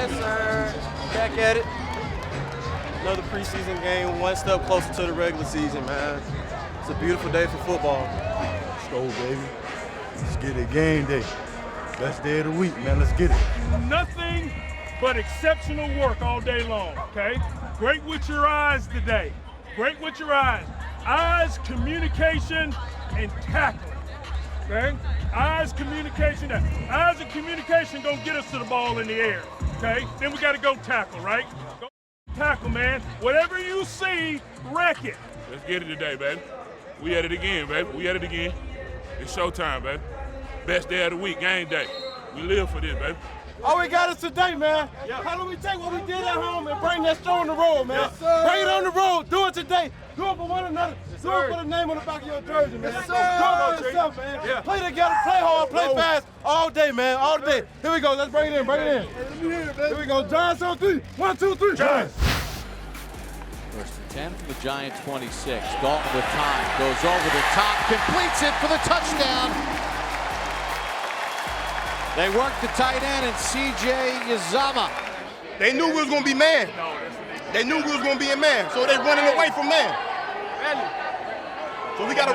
Yes, sir. Back at it. Another preseason game, one step closer to the regular season, man. It's a beautiful day for football. Let's go, baby. Let's get it. Game day. Best day of the week, man. Let's get it. Nothing but exceptional work all day long, okay? Great with your eyes today. Great with your eyes. Eyes, communication, and tackling, okay? Eyes, communication. Eyes and communication gonna get us to the ball in the air, okay? Then we gotta go tackle, right? Go tackle, man. Whatever you see, wreck it. Let's get it today, baby. We at it again, baby. We at it again. It's showtime, baby. Best day of the week, game day. We live for this, baby. All we got is today, man. Yeah. How do we take what we did at home and bring that show on the road, man? Yes, bring it on the road. Do it today. Do it for one another. Yes, do it for the name on the back of your jersey, man. Yes, do it for yourself, man. Yeah. Play together, play hard, play fast, all day, man, all day. Here we go. Let's bring it in, bring it in. Hey, let me hear it, baby. Here we go. Giants on three. 1, 2, 3. Giants. First and 10 from the Giant 26. Dalton with time. Goes over the top. Completes it for the touchdown. They work the tight end and C.J. Uzomah. They knew we was going to be man. They knew we was going to be a man, so they running away from man. So we got to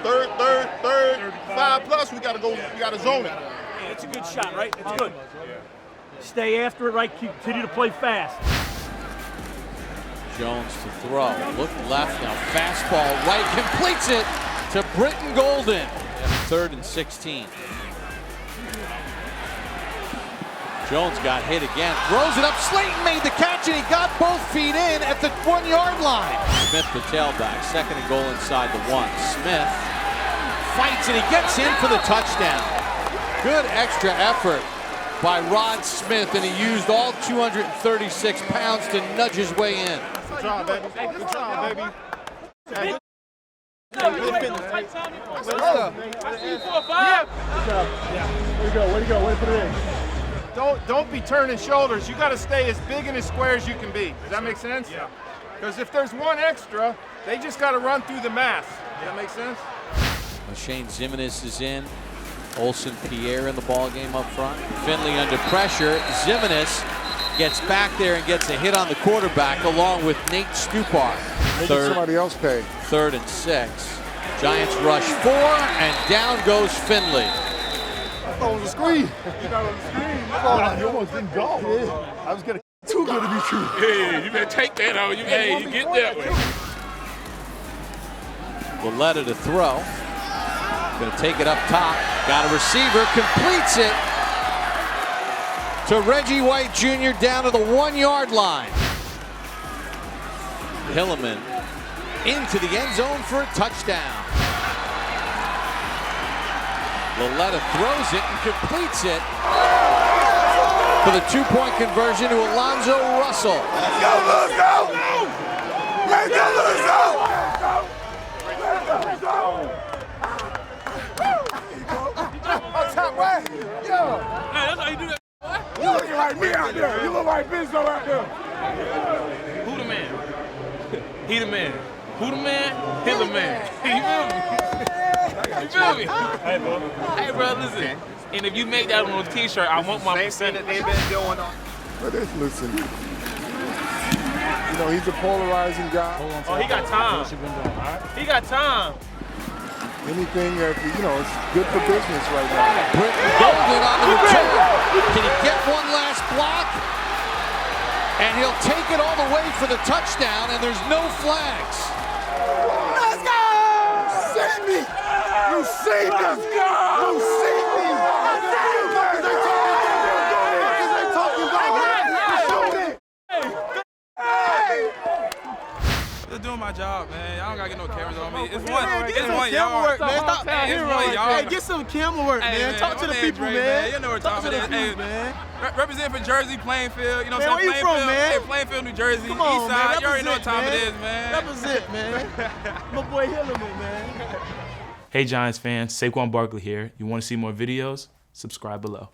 third, 5+. We got to go. We got to zone it. Yeah, it's a good shot, right? It's good. Stay after it, right? Continue to play fast. Jones to throw. Look left now. Fastball right. Completes it to Brittan Golden. 3rd and 16. Jones got hit again. Throws it up. Slayton made the catch, and he got both feet in at the 1-yard line. Smith, the tailback. 2nd and goal inside the 1. Smith fights, and he gets in for the touchdown. Good extra effort by Rod Smith, and he used all 236 pounds to nudge his way in. Good job, baby. Good job, baby. Let's go. Way to go. Way to put it in. Don't be turning shoulders. You got to stay as big and as square as you can be. Does that make sense? Yeah. Because if there's one extra, they just got to run through the mass. Does that make sense? Shane Zimenez is in. Olsen Pierre in the ball game up front. Finley under pressure. Zimenez gets back there and gets a hit on the quarterback along with Nate Stupar. Somebody else pay. 3rd and 6. Giants rush 4, and down goes Finley. I thought it was a screen. You thought it was a screen? I thought you almost didn't go. Yeah. I was getting too good to be true. Hey, you better take that on you. Hey, you get that way. Valletta to throw. Going to take it up top. Got a receiver. Completes it to Reggie White Jr. down to the 1-yard line. Hilliman into the end zone for a touchdown. Valletta throws it and completes it for the 2-point conversion to Alonzo Russell. Let's go, let's go! Let's go, let's go! Hey, that's how you do that. You looking like me out there. You look like Benzo out there. Who the man? He the man. Who the man? He the man. You feel me? Hey, bro. Hey, bro, listen. And if you make that on a t-shirt, I want my percentage. That they've been doing on. But listen, you know, he's a polarizing guy. Oh, he got time. He got time. Anything that, you know, it's good for business right now. Brittan Golden on the return. Can he get one last block? And he'll take it all the way for the touchdown, and there's no flags. Let's go! See me! You see me! You see me! Just doing my job, man. I don't gotta get no cameras on me. It's Get one some yard. camera work, man. Stop Hey, it's here, 1 yard. Hey, get some camera work, Hey, man. Talk to the my people, Dre, man. You know what Talk time to it the is. people, Hey, man. represent for Jersey, Plainfield. You know Man, what I'm where saying? you from, man? Hey, Plainfield, New Jersey, Come on, East Side. man. You already know what time Represent, it is, man. Represent, man. My boy Hilliman, man. Hey, Giants fans. Saquon Barkley here. You want to see more videos? Subscribe below.